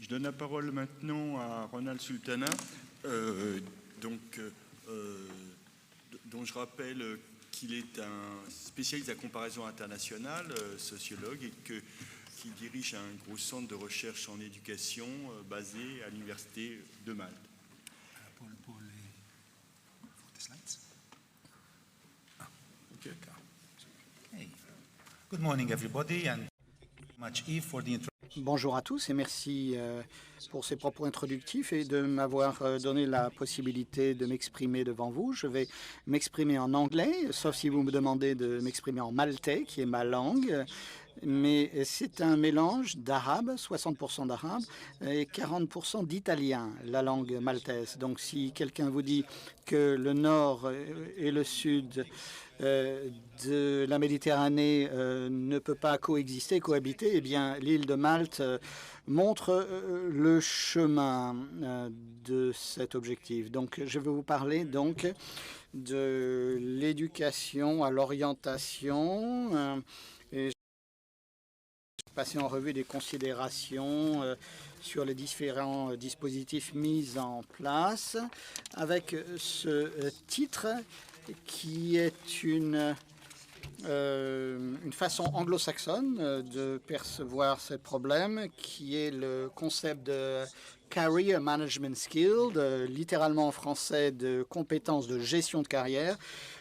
Je donne la parole maintenant à Ronald Sultana, dont je rappelle qu'il est un spécialiste de la comparaison internationale, sociologue, et qui dirige un gros centre de recherche en éducation basé à l'Université de Malte. Pour les slides. Okay. Hey. Good morning, everybody, and much Yves for the introduction. Bonjour à tous et merci pour ces propos introductifs et de m'avoir donné la possibilité de m'exprimer devant vous. Je vais m'exprimer en anglais, sauf si vous me demandez de m'exprimer en maltais, qui est ma langue. Mais c'est un mélange d'arabe, 60% d'arabe et 40% d'italien, la langue maltaise. Donc si quelqu'un vous dit que le nord et le sud de la Méditerranée ne peut pas cohabiter, eh bien l'île de Malte montre le chemin de cet objectif. Donc je vais vous parler donc de l'éducation à l'orientation et passer en revue des considérations sur les différents dispositifs mis en place avec ce titre qui est une façon anglo-saxonne de percevoir ce problème, qui est le concept de Career Management Skill, littéralement en français de compétences de gestion de carrière,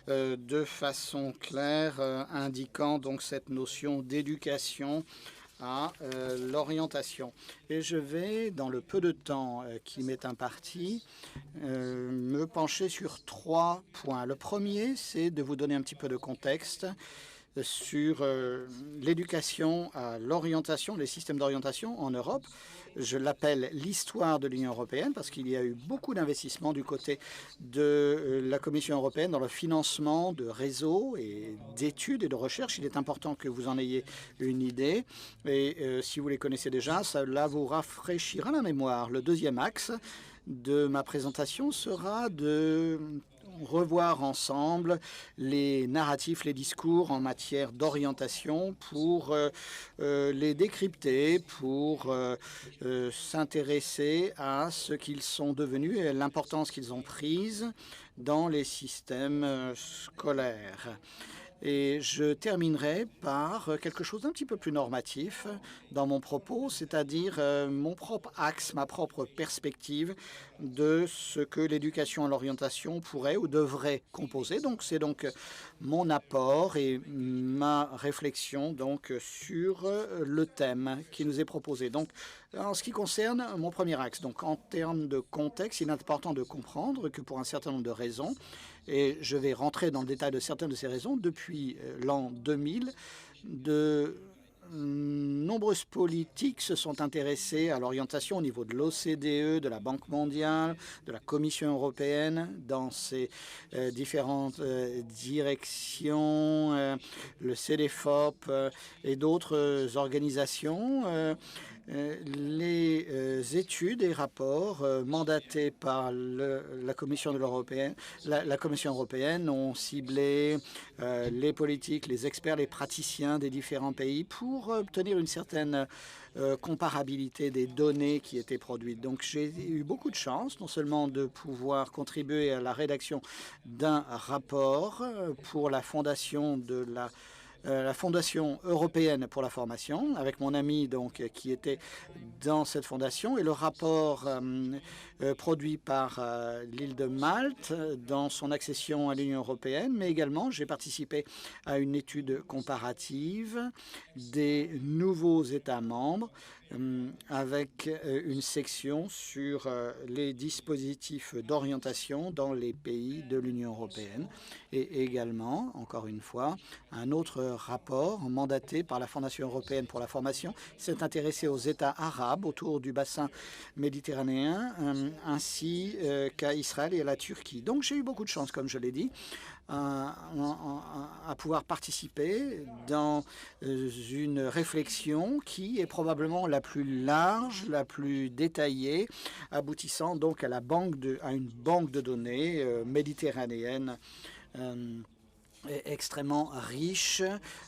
de façon claire, indiquant donc cette notion d'éducation à l'orientation. Et je vais, dans le peu de temps qui m'est imparti, me pencher sur 3 points. Le premier, c'est de vous donner un petit peu de contexte sur l'éducation à l'orientation, les systèmes d'orientation en Europe. Je l'appelle l'histoire de l'Union européenne parce qu'il y a eu beaucoup d'investissements du côté de la Commission européenne dans le financement de réseaux et d'études et de recherche. Il est important que vous en ayez une idée. Et si vous les connaissez déjà, cela vous rafraîchira la mémoire. Le deuxième axe de ma présentation sera de revoir ensemble les narratifs, les discours en matière d'orientation pour les décrypter, pour s'intéresser à ce qu'ils sont devenus et l'importance qu'ils ont prise dans les systèmes scolaires. Et je terminerai par quelque chose d'un petit peu plus normatif dans mon propos, c'est-à-dire mon propre axe, ma propre perspective de ce que l'éducation à l'orientation pourrait ou devrait composer. Donc, c'est donc mon apport et ma réflexion donc sur le thème qui nous est proposé. Donc, en ce qui concerne mon premier axe, donc en termes de contexte, il est important de comprendre que pour un certain nombre de raisons, et je vais rentrer dans le détail de certaines de ces raisons, depuis l'an 2000, de nombreuses politiques se sont intéressées à l'orientation au niveau de l'OCDE, de la Banque mondiale, de la Commission européenne, dans ses différentes directions, le CEDEFOP et d'autres organisations. Les études et rapports mandatés par la Commission européenne ont ciblé les politiques, les experts, les praticiens des différents pays pour obtenir une certaine comparabilité des données qui étaient produites. Donc j'ai eu beaucoup de chance, non seulement de pouvoir contribuer à la rédaction d'un rapport pour la fondation de la Fondation européenne pour la formation, avec mon ami donc, qui était dans cette fondation, et le rapport produit par l'île de Malte dans son accession à l'Union européenne, mais également j'ai participé à une étude comparative des nouveaux États membres avec une section sur les dispositifs d'orientation dans les pays de l'Union européenne et également, encore une fois, un autre rapport mandaté par la Fondation européenne pour la formation s'est intéressé aux États arabes autour du bassin méditerranéen ainsi qu'à Israël et à la Turquie. Donc j'ai eu beaucoup de chance, comme je l'ai dit, à pouvoir participer dans une réflexion qui est probablement la plus large, la plus détaillée, aboutissant donc à une banque de données méditerranéenne extrêmement riche,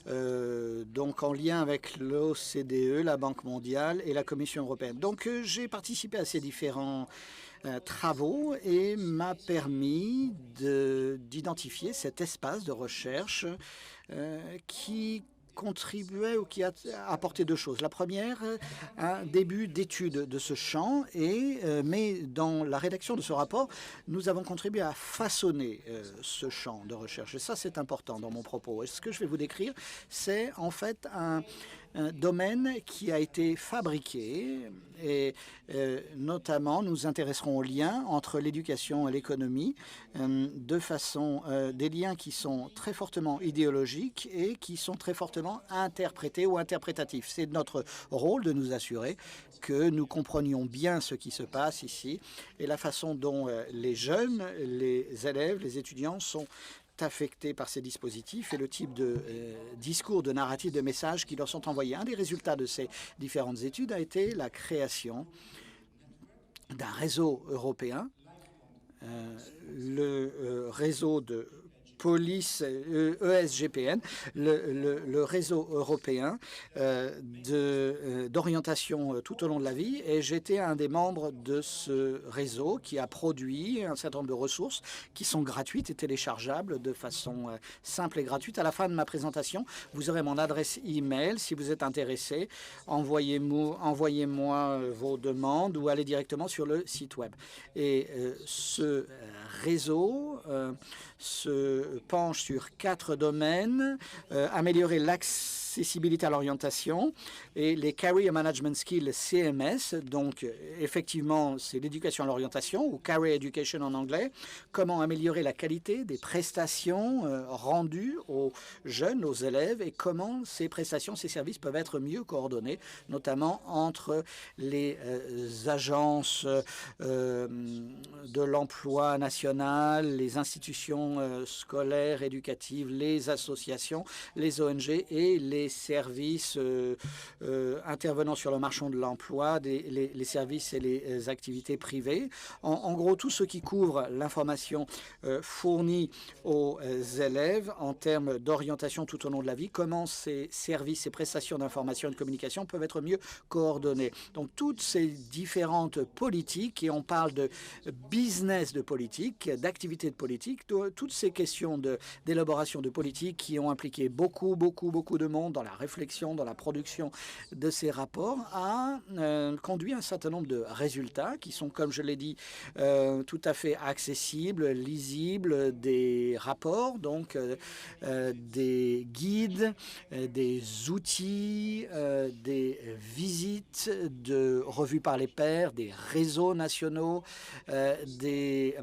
donc en lien avec l'OCDE, la Banque mondiale et la Commission européenne. Donc j'ai participé à ces différents travaux et m'a permis d'identifier cet espace de recherche qui contribuait ou qui a apporté deux choses. La première, un début d'étude de ce champ, mais dans la rédaction de ce rapport, nous avons contribué à façonner ce champ de recherche. Et ça, c'est important dans mon propos. Et ce que je vais vous décrire, c'est en fait un domaine qui a été fabriqué et notamment nous intéresserons aux liens entre l'éducation et l'économie de façon des liens qui sont très fortement idéologiques et qui sont très fortement interprétés ou interprétatifs. C'est notre rôle de nous assurer que nous comprenions bien ce qui se passe ici et la façon dont les jeunes, les élèves, les étudiants sont affectés par ces dispositifs et le type de discours, de narratif, de messages qui leur sont envoyés. Un des résultats de ces différentes études a été la création d'un réseau européen, le réseau de police ESGPN, le réseau européen d'orientation tout au long de la vie. Et j'étais un des membres de ce réseau qui a produit un certain nombre de ressources qui sont gratuites et téléchargeables de façon simple et gratuite. À la fin de ma présentation, vous aurez mon adresse email. Si vous êtes intéressé, envoyez-moi vos demandes ou allez directement sur le site web. Et ce réseau se penche sur 4 domaines, améliorer l'accessibilité à l'orientation et les Career Management Skills CMS, donc effectivement c'est l'éducation à l'orientation ou Career Education en anglais, comment améliorer la qualité des prestations rendues aux jeunes, aux élèves et comment ces prestations, ces services peuvent être mieux coordonnés, notamment entre les agences de l'emploi national, les institutions scolaires, éducatives, les associations, les ONG et les services intervenant sur le marché de l'emploi, les services et les activités privées. En gros, tout ce qui couvre l'information fournie aux élèves en termes d'orientation tout au long de la vie, comment ces services et prestations d'information et de communication peuvent être mieux coordonnés. Donc, toutes ces différentes politiques, et on parle de business de politique, d'activité de politique, toutes ces questions d'élaboration de politique qui ont impliqué beaucoup de monde dans la réflexion, dans la production de ces rapports, a conduit un certain nombre de résultats qui sont, comme je l'ai dit, tout à fait accessibles, lisibles, des rapports, donc des guides, des outils, des visites de revues par les pairs, des réseaux nationaux, des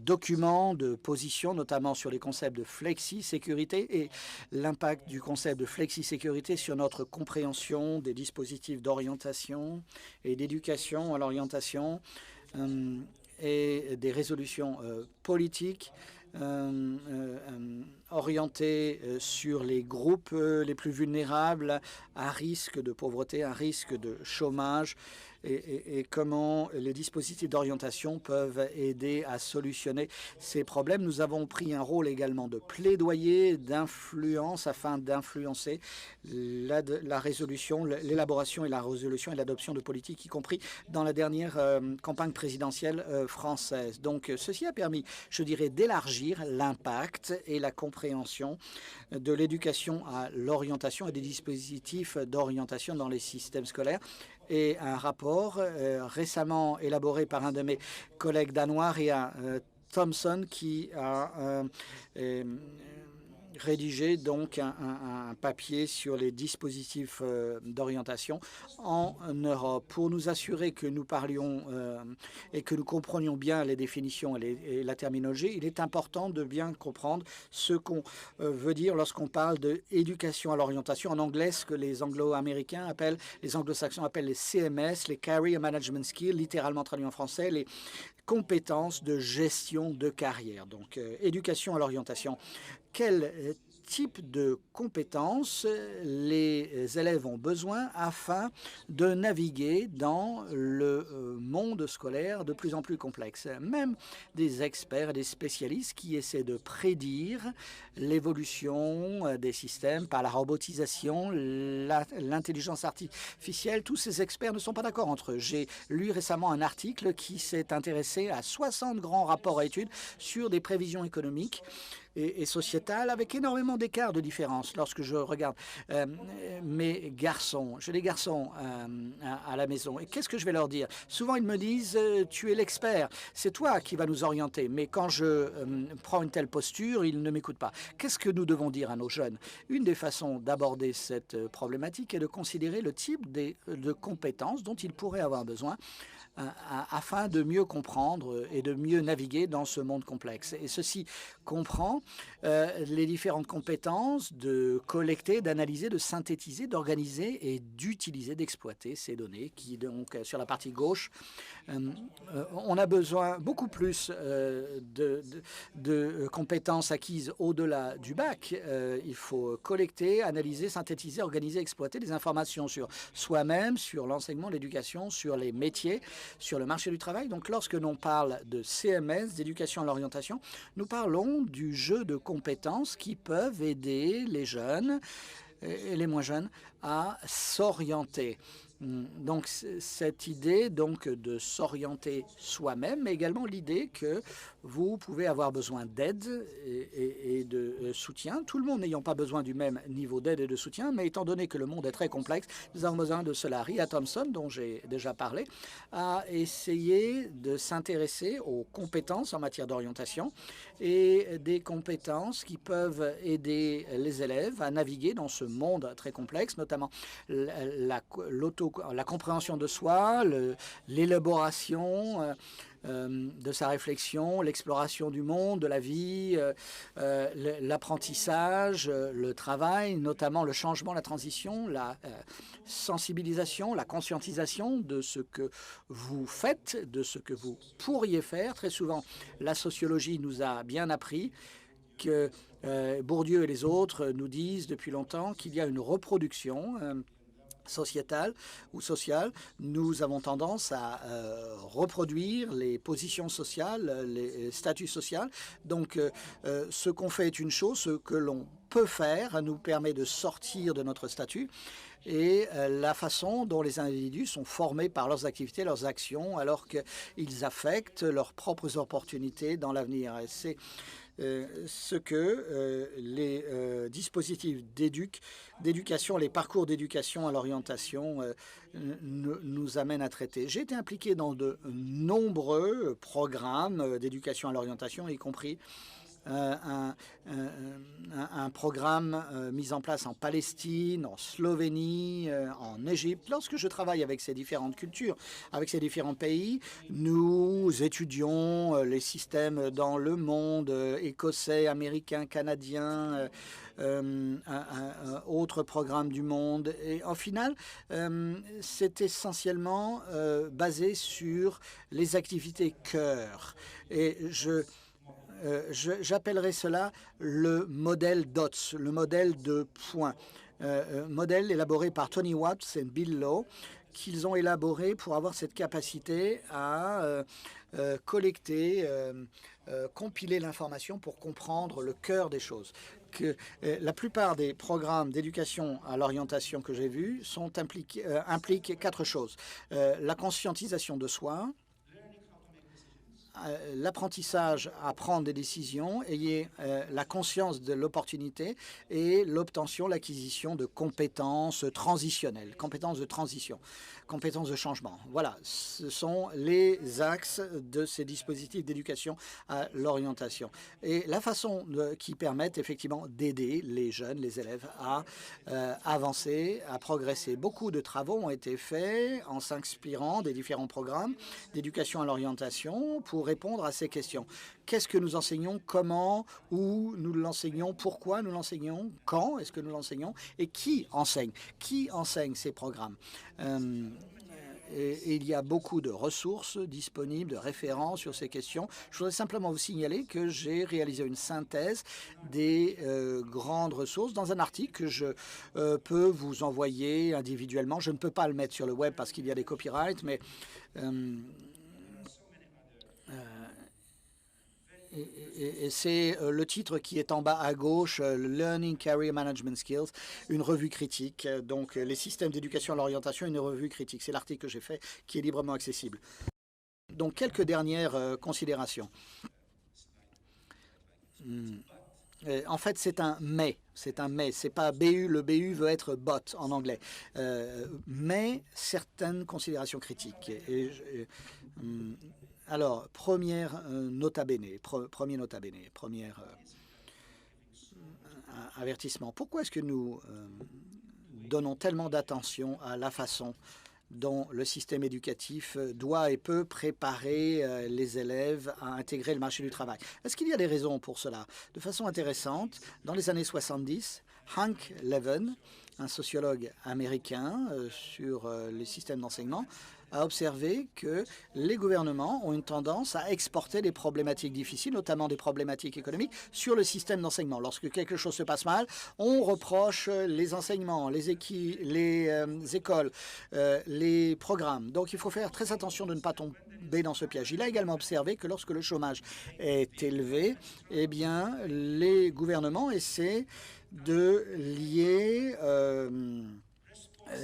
documents de position, notamment sur les concepts de flexi-sécurité et l'impact du concept de flexi-sécurité sur notre compréhension des dispositifs d'orientation et d'éducation à l'orientation et des résolutions politiques orientées sur les groupes les plus vulnérables à risque de pauvreté, à risque de chômage, et comment les dispositifs d'orientation peuvent aider à solutionner ces problèmes. Nous avons pris un rôle également de plaidoyer, d'influence, afin d'influencer la résolution, l'élaboration et la résolution et l'adoption de politiques, y compris dans la dernière campagne présidentielle française. Donc, ceci a permis, je dirais, d'élargir l'impact et la compréhension de l'éducation à l'orientation et des dispositifs d'orientation dans les systèmes scolaires. Et un rapport récemment élaboré par un de mes collègues danois, Ria Thompson, qui a rédigé donc un papier sur les dispositifs d'orientation en Europe. Pour nous assurer que nous parlions et que nous comprenions bien les définitions et la terminologie, il est important de bien comprendre ce qu'on veut dire lorsqu'on parle d'éducation à l'orientation. En anglais, ce que les anglo-américains appellent, les anglo-saxons appellent les CMS, les Career Management Skills, littéralement traduit en français, les compétences de gestion de carrière. Donc, éducation à l'orientation. Quel type de compétences les élèves ont besoin afin de naviguer dans le monde scolaire de plus en plus complexe. Même des experts et des spécialistes qui essaient de prédire l'évolution des systèmes par la robotisation, l'intelligence artificielle, tous ces experts ne sont pas d'accord entre eux. J'ai lu récemment un article qui s'est intéressé à 60 grands rapports et études sur des prévisions économiques et sociétale avec énormément d'écart de différence. Lorsque je regarde mes garçons, j'ai des garçons à la maison, et qu'est-ce que je vais leur dire? Souvent, ils me disent tu es l'expert, c'est toi qui vas nous orienter. Mais quand je prends une telle posture, ils ne m'écoutent pas. Qu'est-ce que nous devons dire à nos jeunes? Une des façons d'aborder cette problématique est de considérer le type de compétences dont ils pourraient avoir besoin afin de mieux comprendre et de mieux naviguer dans ce monde complexe. Et ceci comprend les différentes compétences de collecter, d'analyser, de synthétiser, d'organiser et d'utiliser, d'exploiter ces données qui, donc, sur la partie gauche, on a besoin beaucoup plus de compétences acquises au-delà du bac. Il faut collecter, analyser, synthétiser, organiser, exploiter des informations sur soi-même, sur l'enseignement, l'éducation, sur les métiers, sur le marché du travail. Donc, lorsque l'on parle de CMS, d'éducation à l'orientation, nous parlons du jeu de compétences qui peuvent aider les jeunes et les moins jeunes à s'orienter. Donc, cette idée donc, de s'orienter soi-même, mais également l'idée que vous pouvez avoir besoin d'aide et de soutien. Tout le monde n'ayant pas besoin du même niveau d'aide et de soutien, mais étant donné que le monde est très complexe, nous avons besoin de cela. Ria Thompson, dont j'ai déjà parlé, a essayé de s'intéresser aux compétences en matière d'orientation et des compétences qui peuvent aider les élèves à naviguer dans ce monde très complexe, notamment la compréhension de soi, l'élaboration de sa réflexion, l'exploration du monde, de la vie, l'apprentissage, le travail, notamment le changement, la transition, la sensibilisation, la conscientisation de ce que vous faites, de ce que vous pourriez faire. Très souvent, la sociologie nous a bien appris que Bourdieu et les autres nous disent depuis longtemps qu'il y a une reproduction sociétale ou sociale. Nous avons tendance à reproduire les positions sociales, les statuts sociaux. Donc, ce qu'on fait est une chose, ce que l'on peut faire nous permet de sortir de notre statut et la façon dont les individus sont formés par leurs activités, leurs actions, alors qu'ils affectent leurs propres opportunités dans l'avenir. Et c'est ce que les dispositifs d'éducation, les parcours d'éducation à l'orientation nous amènent à traiter. J'ai été impliqué dans de nombreux programmes d'éducation à l'orientation, y compris un programme mis en place en Palestine, en Slovénie, en Égypte. Lorsque je travaille avec ces différentes cultures, avec ces différents pays, nous étudions les systèmes dans le monde, écossais, américain, canadien, autres programmes du monde. Et en final, c'est essentiellement basé sur les activités cœur. Et j'appellerais cela le modèle DOTS, le modèle de points. Modèle élaboré par Tony Watts et Bill Lowe, qu'ils ont élaboré pour avoir cette capacité à collecter, compiler l'information pour comprendre le cœur des choses. La plupart des programmes d'éducation à l'orientation que j'ai vus impliquent quatre choses. La conscientisation de soi, l'apprentissage à prendre des décisions, ayez la conscience de l'opportunité et l'obtention, l'acquisition de compétences transitionnelles, compétences de transition, compétences de changement. Voilà, ce sont les axes de ces dispositifs d'éducation à l'orientation. Et la façon qui permettent effectivement d'aider les jeunes, les élèves à avancer, à progresser. Beaucoup de travaux ont été faits en s'inspirant des différents programmes d'éducation à l'orientation pour répondre à ces questions. Qu'est-ce que nous enseignons? Comment? Où nous l'enseignons? Pourquoi nous l'enseignons? Quand est-ce que nous l'enseignons? Et qui enseigne? Qui enseigne ces programmes? et il y a beaucoup de ressources disponibles, de références sur ces questions. Je voudrais simplement vous signaler que j'ai réalisé une synthèse des grandes ressources dans un article que je peux vous envoyer individuellement. Je ne peux pas le mettre sur le web parce qu'il y a des copyrights, mais et c'est le titre qui est en bas à gauche, Learning Career Management Skills, une revue critique. Donc, les systèmes d'éducation à l'orientation, une revue critique. C'est l'article que j'ai fait qui est librement accessible. Donc, quelques dernières considérations. En fait, c'est un mais. C'est un mais. C'est pas BU. Le BU veut être bot en anglais. Mais certaines considérations critiques. Alors, première nota bene, premier nota bene, premier avertissement. Pourquoi est-ce que nous donnons tellement d'attention à la façon dont le système éducatif doit et peut préparer les élèves à intégrer le marché du travail? Est-ce qu'il y a des raisons pour cela? De façon intéressante, dans les années 70, Hank Levin, un sociologue américain sur les systèmes d'enseignement, a observé que les gouvernements ont une tendance à exporter des problématiques difficiles, notamment des problématiques économiques, sur le système d'enseignement. Lorsque quelque chose se passe mal, on reproche les enseignements, les écoles, les programmes. Donc il faut faire très attention de ne pas tomber dans ce piège. Il a également observé que lorsque le chômage est élevé, eh bien, les gouvernements essaient de lier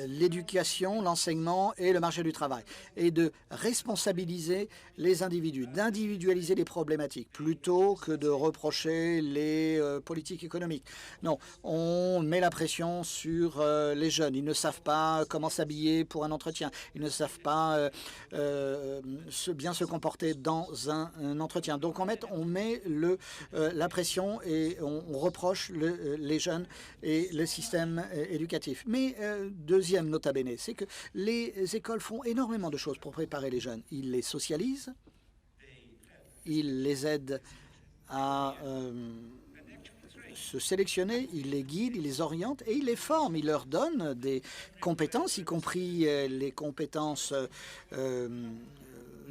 l'éducation, l'enseignement et le marché du travail, et de responsabiliser les individus, d'individualiser les problématiques, plutôt que de reprocher les politiques économiques. Non, on met la pression sur les jeunes. Ils ne savent pas comment s'habiller pour un entretien. Ils ne savent pas bien se comporter dans un entretien. Donc, on met la pression et on reproche les jeunes et le système éducatif. Mais deuxième nota bene, c'est que les écoles font énormément de choses pour préparer les jeunes. Ils les socialisent, ils les aident à se sélectionner, ils les guident, ils les orientent et ils les forment. Ils leur donnent des compétences, y compris les compétences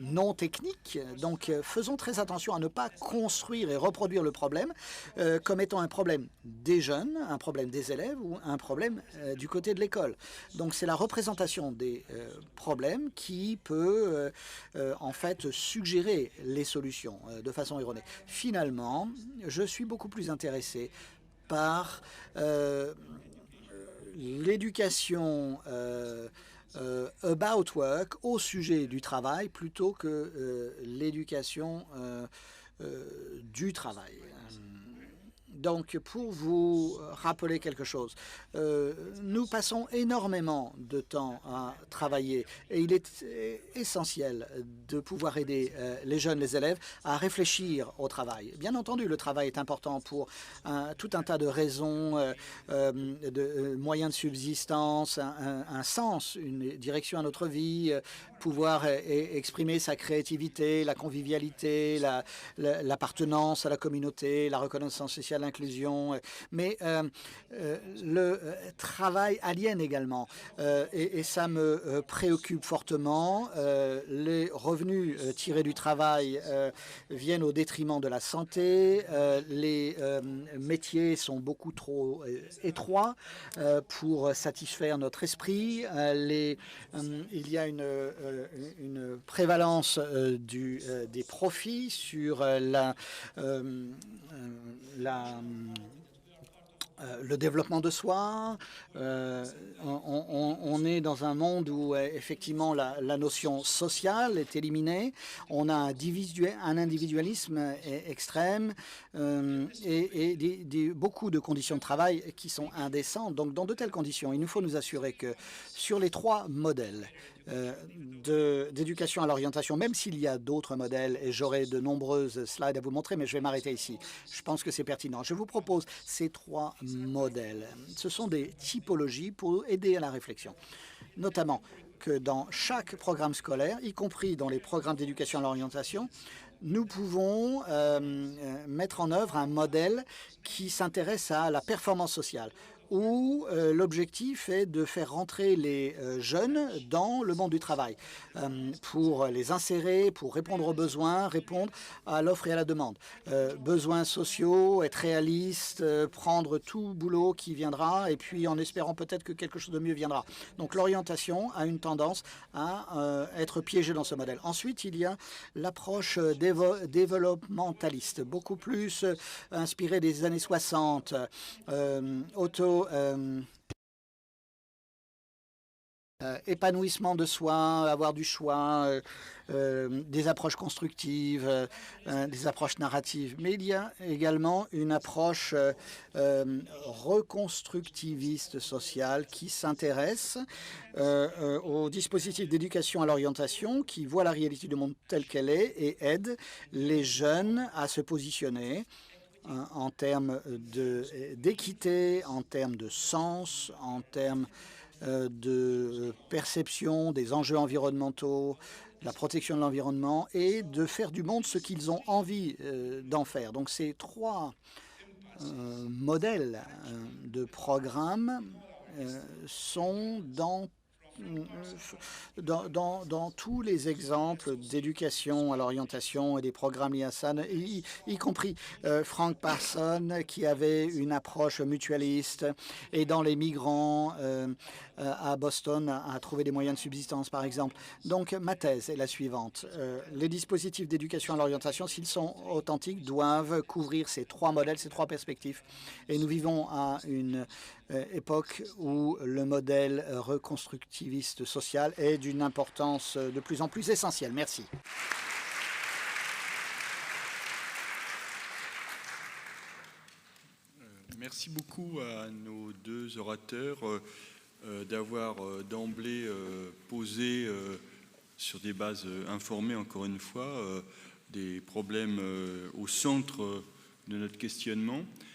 non techniques. Donc, faisons très attention à ne pas construire et reproduire le problème comme étant un problème des jeunes, un problème des élèves ou un problème du côté de l'école. Donc, c'est la représentation des problèmes qui peut en fait suggérer les solutions de façon erronée. Finalement, je suis beaucoup plus intéressé par l'éducation about work au sujet du travail plutôt que l'éducation du travail. Donc, pour vous rappeler quelque chose, nous passons énormément de temps à travailler et il est essentiel de pouvoir aider les jeunes, les élèves à réfléchir au travail. Bien entendu, le travail est important pour tout un tas de raisons, de moyens de subsistance, un sens, une direction à notre vie, pouvoir exprimer sa créativité, la convivialité, l'appartenance à la communauté, la reconnaissance sociale, l'inclusion. Mais le travail aliène également, et ça me préoccupe fortement. Les revenus tirés du travail viennent au détriment de la santé. Les métiers sont beaucoup trop étroits pour satisfaire notre esprit. Il y a une prévalence des profits sur le développement de soi. On est dans un monde où effectivement la notion sociale est éliminée. On a un individualisme extrême et beaucoup de conditions de travail qui sont indécentes. Donc dans de telles conditions, il nous faut nous assurer que sur les trois modèles d'éducation à l'orientation, même s'il y a d'autres modèles, et j'aurai de nombreuses slides à vous montrer, mais je vais m'arrêter ici. Je pense que c'est pertinent. Je vous propose ces trois modèles. Ce sont des typologies pour aider à la réflexion, notamment que dans chaque programme scolaire, y compris dans les programmes d'éducation à l'orientation, nous pouvons mettre en œuvre un modèle qui s'intéresse à la performance sociale. où l'objectif est de faire rentrer les jeunes dans le monde du travail pour les insérer, pour répondre aux besoins, répondre à l'offre et à la demande. Besoins sociaux, être réaliste, prendre tout boulot qui viendra et puis en espérant peut-être que quelque chose de mieux viendra. Donc l'orientation a une tendance à être piégée dans ce modèle. Ensuite, il y a l'approche développementaliste, beaucoup plus inspirée des années 60, épanouissement de soi, avoir du choix, des approches constructives, des approches narratives. Mais il y a également une approche reconstructiviste sociale qui s'intéresse aux dispositifs d'éducation à l'orientation, qui voit la réalité du monde telle qu'elle est et aide les jeunes à se positionner en termes d'équité, en termes de sens, en termes de perception des enjeux environnementaux, la protection de l'environnement et de faire du monde ce qu'ils ont envie d'en faire. Donc ces trois modèles de programme sont dans tous les exemples d'éducation à l'orientation et des programmes liés à ça, y compris Frank Parson qui avait une approche mutualiste, et dans les migrants à Boston à trouver des moyens de subsistance, par exemple. Donc ma thèse est la suivante. Les dispositifs d'éducation à l'orientation, s'ils sont authentiques, doivent couvrir ces trois modèles, ces trois perspectives. Et nous vivons à une époque où le modèle reconstructiviste social est d'une importance de plus en plus essentielle. Merci. Merci beaucoup à nos deux orateurs d'avoir d'emblée posé sur des bases informées, encore une fois, des problèmes au centre de notre questionnement.